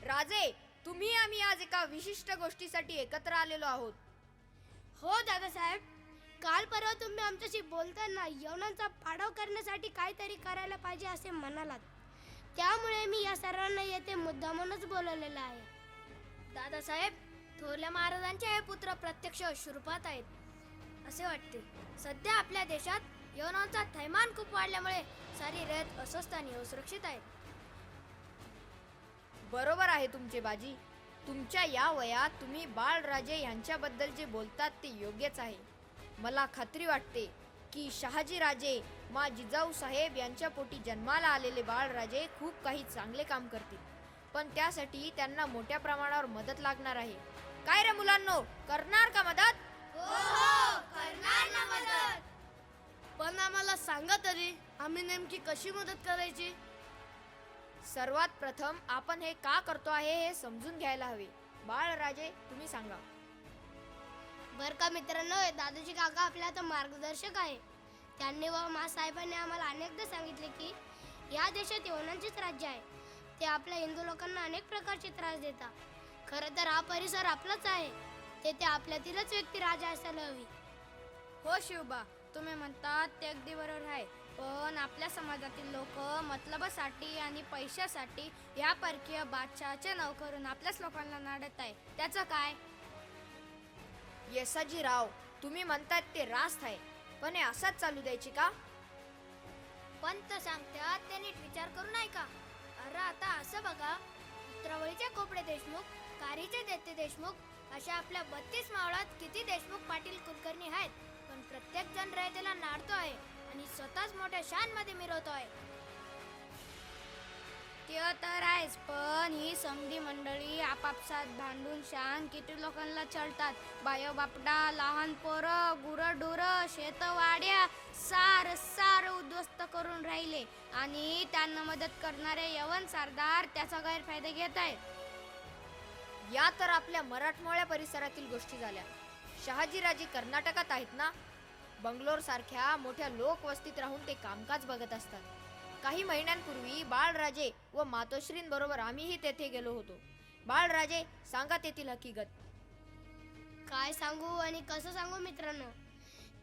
राजे, तुम्ही आम्ही आज एका विशिष्ट गोष्टीसाठी एकत्र आलेलो आहोत. हो दादासाहेब, काल परवा तुम्ही आमच्याशी बोलताना यवनांचा पाडाव करण्यासाठी काहीतरी करायला पाहिजे असे म्हणालात. त्यामुळे मी या सर्वांना येथे मुद्दामूनच बोलवलेलं आहे. दादासाहेब, थोरल्या महाराजांचे हे पुत्र प्रत्यक्ष अश्रुपात आहेत असे वाटते. सध्या आपल्या देशात यवनांचा थैमान खूप वाढल्यामुळे सारी रयत अस्वस्थ आणि असुरक्षित आहे. बरोबर आहे तुमचे बाजी. तुमच्या या वयात तुम्ही बाळराजे यांच्याबद्दल जे बोलतात ते योग्यच आहे. मला खात्री वाटते की शहाजीराजे मा जिजाऊ साहेब यांच्या पोटी जन्माला आलेले बाळराजे खूप काही चांगले काम करतील, पण त्यासाठी त्यांना मोठ्या प्रमाणावर मदत लागणार आहे. काय रे मुलांनो, करणार का मदत? करणार ना मदत. पण आम्हाला सांगा तरी, आम्ही नेमकी कशी मदत करायची? सर्वात प्रथम आपण हे का करतो आहे हे समजून घ्यायला हवे. बाळराजे, तुम्ही सांगा. बर का मित्रांनो, दादाजी काका आपल्या आता मार्गदर्शक आहे. त्यांनी व मासाहेबांनी आम्हाला अनेकदा सांगितले की या देशात यवनांचेच राज्य आहे. ते आपल्या हिंदू लोकांना अनेक प्रकारचे त्रास देतात. खरं तर हा परिसर आपलाच आहे. तेथे आपल्यातीलच व्यक्ती राजा असायला हवी. हो शिवबा, तुम्ही म्हणतात ते अगदी बरोबर आहे. पण आपल्या समाजातील लोक मतलबासाठी आणि पैशासाठी या परकीय बादशहाचे नाव करून आपल्याच लोकांना नाडत आहे. त्याचं काय? येसाजीराव, तुम्ही म्हणतात ते रास्त आहे, पण हे असाच चालू द्यायची का? पंत सांगतात ते नीट विचार करून ऐका. अरे आता असं बघा, उतरावळीचे कोपडे देशमुख, कारीचे देते देशमुख अशा आपल्या 32 मावळात किती देशमुख पाटील कुलकर्णी आहेत. पण प्रत्येक जण रयतेला नाडतो आहे आणि स्वतःच मोठ्या शान मध्ये मिरवतो आहे. ते तर आहेच, पण ही समधी मंडळी आपापसात भांडून शान किती लोकांना चढतात. बायो बापडा, लहान पोरं, गुरंढोरं, शेतवाड्या सार उद्ध्वस्त करून राहिले आणि त्यांना मदत करणारे यवन सरदार त्याचा गैरफायदा घेत आहेत. या तर आपल्या मराठमोळ्या परिसरातील गोष्टी झाल्या. शहाजीराजे कर्नाटकात आहेत ना. बंगलोर सारख्या मोठ्या लोकवस्तीत राहून ते कामकाज बघत असतात. काही महिन्यांपूर्वी बाळराजे व मातोश्रींबरोबर आम्हीही तेथे गेलो होतो. बाळराजे, सांगा तेथील हकीकत. काय सांगू आणि कसं सांगू मित्रांनो,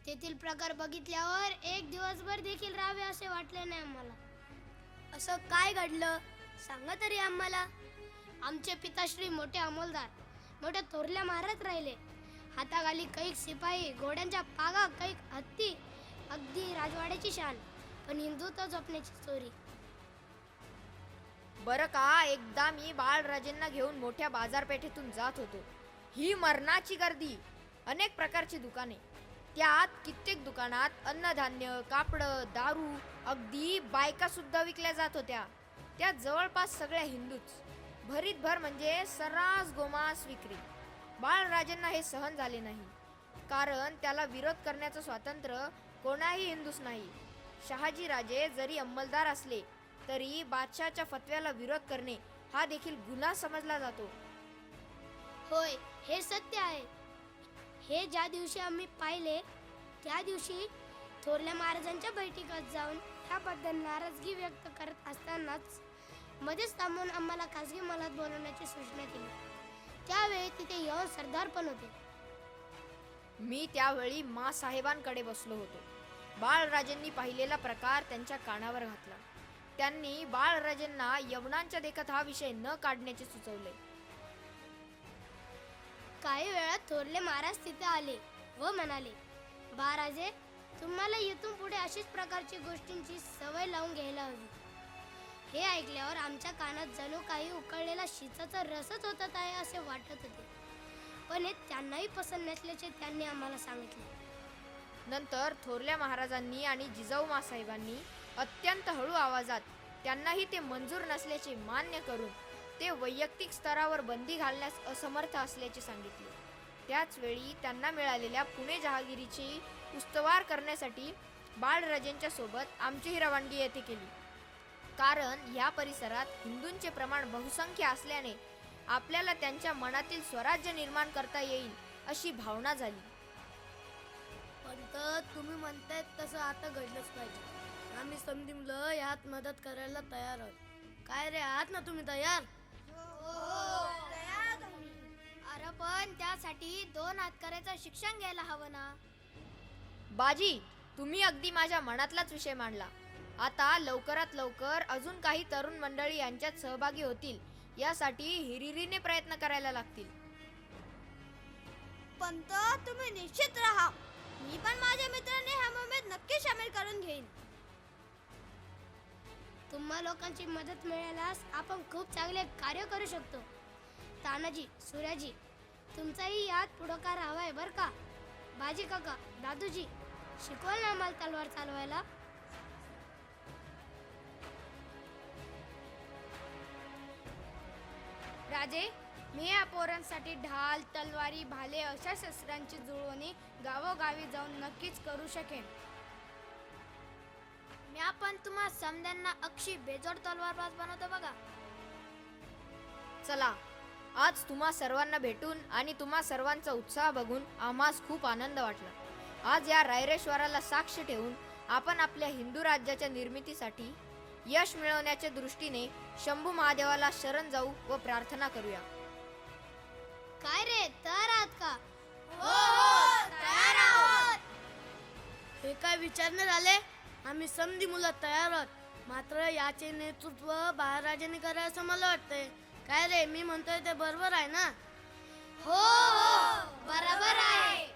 तेथील प्रकार बघितल्यावर एक दिवसभर देखील राहावे असे वाटले नाही आम्हाला. असं काय घडलं सांगा तरी आम्हाला. आमचे पिताश्री मोठे अंमलदार, मोठ्या थोरल्या महाराज राहिले. हाताखाली कैक शिपाई, घोड्यांच्या पागा, कैक हत्ती, अगदी राजवाड्याची शान. पण हिंदुत्व जपण्याची चोरी. बरं का, एकदा मी बाळराजेंना घेऊन मोठ्या बाजारपेठेतून जात होतो. ही मरणाची गर्दी, अनेक प्रकारची दुकाने. त्यात कित्येक दुकानात अन्नधान्य, कापड, दारू, अगदी बायका सुद्धा विकल्या जात होत्या. त्या जवळपास सगळ्या हिंदूच. भरीतभर म्हणजे सर्रास गोमांस विक्री. बाळराजेंना हे सहन झाले नाही, कारण त्याला विरोध करण्याचं स्वातंत्र्य कोणाही हिंदूस नाही. शहाजीराजे जरी अंमलदार असले तरी बादशहाच्या फतव्याला विरोध करणे हा देखील गुन्हा समजला जातो. होय, हे सत्य आहे. हे ज्या दिवशी आम्ही पाहिले त्या दिवशी थोरल्या महाराजांच्या बैठकीत जाऊन त्याबद्दल नाराजगी व्यक्त करत असतानाच मध्येच थांबून आम्हाला खासगी मलात बोलवण्याची सूचना केली. त्यावेळी तिथे यवन सरदार पण होते. मी त्यावेळी मासाहेबांकडे बसलो होतो. बाळराजेंनी पाहिलेला प्रकार त्यांच्या कानावर घातला. त्यांनी बाळराजेंना यवनांच्या देखत हा विषय न काढण्याचे सुचवले. काही वेळात थोरले महाराज तिथे आले व म्हणाले, महाराजे, तुम्हाला इथून पुढे अशीच प्रकारची गोष्टींची सवय लावून घ्यायला हवी. हे ऐकल्यावर आमच्या कानात जणू काही उकळलेला शिचाचा रसच होतात आहे असे वाटत होते. पण हे त्यांनाही पसंत नसल्याचे त्यांनी आम्हाला सांगितले. नंतर थोरल्या महाराजांनी आणि जिजाऊ मासाहेबांनी अत्यंत हळू आवाजात त्यांनाही ते मंजूर नसल्याचे मान्य करून ते वैयक्तिक स्तरावर बंदी घालण्यास असमर्थ असल्याचे सांगितले. त्याच वेळी त्यांना मिळालेल्या पुणे जहागिरीची उस्तवार करण्यासाठी बाळराजेंच्या सोबत आमचीही रवानगी येथे केली. कारण या परिसरात हिंदूंचे प्रमाण बहुसंख्य असल्याने आपल्याला त्यांच्या मनातील स्वराज्य निर्माण करता येईल अशी भावना झाली. पण तर तुम्ही म्हणतायत तसं आता घडलंच पाहिजे. आम्ही समधी मुलं यात मदत करायला तयार आहोत. काय रे, आहात ना तुम्ही तयार? यासाठी 2 हातकऱ्याचं शिक्षण घ्यायला हवं ना. बाजी, तुम्ही अगदी माझ्या मनातलाच विषय मांडला. आता लवकरात लवकर अजून काही तरुण मंडळी यांच्यात सहभागी होतील यासाठी हिरिरीने प्रयत्न करायला लागतील. पंत, तुम्ही निश्चित राहा. मी पण माझ्या मित्रांनी ह्या मोहिमेत नक्की सामील करून घेईन. तुम्हा लोकांची मदत मिळाल्यास आपण खूप चांगले कार्य करू शकतो. तानाजी, सूर्याजी, तुमचाही यात पुढाकार हवाय बर का. बाजी काका, दादूजी, शिकवाल ना आम्हाला तलवार चालवायला. राजे, मी या पोरांसाठी ढाल, तलवारी, भाले अशा शस्त्रांची जुळवणी गावोगावी जाऊन नक्कीच करू शकेन. मी आपण तुम्हा समद्यांना अक्षी बेजोड तलवारबाज बनवतो बघा. चला, आज तुम्हा सर्वांना भेटून आणि तुम्हा सर्वांचा उत्साह बघून आम्हास खूप आनंद वाटला. आज या रायरेश्वराला साक्ष ठेवून आपण आपल्या हिंदू राज्याच्या निर्मितीसाठी यश मिळवण्याच्या दृष्टीने शंभू महादेवाला शरण जाऊ व प्रार्थना करूया. काय रे, तयार आहात का? तयार आहोत. हे काय विचारणे झाले? आम्ही समधी मुलं तयार आहोत. मात्र याचे नेतृत्व महाराजांनी करावे असं मला वाटतंय. काय रे, मी म्हणतोय ते बरोबर आहे ना? हो, बरोबर आहे.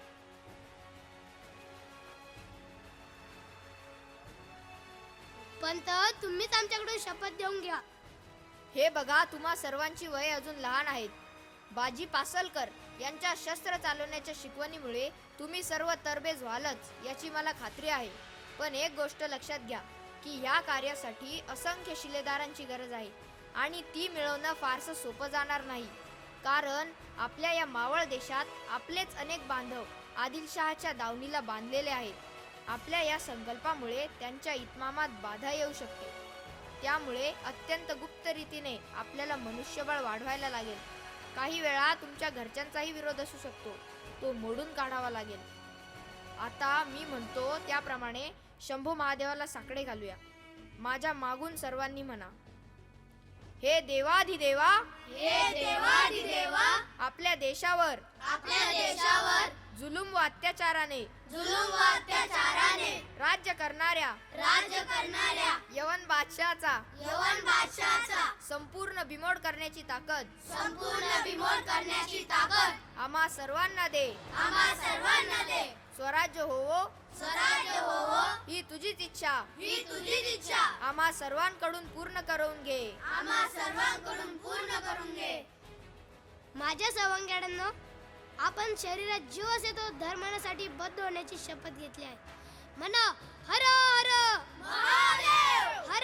पंत, तुम्हीच आमच्याकडून शपथ देऊन घ्या. हे बघा, तुम्हा सर्वांची वय अजून लहान आहेत. बाजी पासलकर यांच्या शस्त्र चालवण्याच्या शिकवणीमुळे तुम्ही सर्व तरबेज व्हालच याची मला खात्री आहे. पण एक गोष्ट लक्षात घ्या की या कार्यासाठी असंख्य शिलेदारांची गरज आहे आणि ती मिळवणं फारसं सोपं जाणार नाही. कारण आपल्या या मावळ देशात आपलेच अनेक बांधव आदिलशहाच्या दावणीला बांधलेले आहेत. आपल्या या संकल्पामुळे त्यांच्या इतमामात बाधा येऊ शकते. त्यामुळे अत्यंत गुप्त रीतीने आपल्याला मनुष्यबळ वाढवायला लागेल. काही वेळा तुमच्या घरच्यांचाही विरोध असू शकतो, तो मोडून काढावा लागेल. आता मी म्हणतो त्याप्रमाणे शंभू महादेवाला साकडे घालूया. माझ्या मागून सर्वांनी म्हणा, हे देवाधिदेवा, हे देवाधिदेवा, आपल्या देशावर आपल्या देशावर जुलूम व अत्याचाराने जुलूम व अत्याचाराने राज्य करणाऱ्या राज्य करणाऱ्या यवन बादशहाचा यवन बादशहाचा संपूर्ण बिमोड करण्याची ताकद संपूर्ण बिमोड करण्याची ताकद आम्हा सर्वांना दे. आम्हा सर्वांना दे. स्वराज्य होवो, स्वराज्य होवो, ही तुझीच इच्छा ही तुझीच इच्छा आम्हा सर्वांकडून पूर्ण करून घे. आम्हा सर्वांकडून पूर्ण करून घे. माझ्या सवंगड्यांनो, आपण शरीरात जीव असे तो धर्मासाठी बद्ध होण्याची शपथ घेतली आहे. म्हणा, हर हर महादेव, हर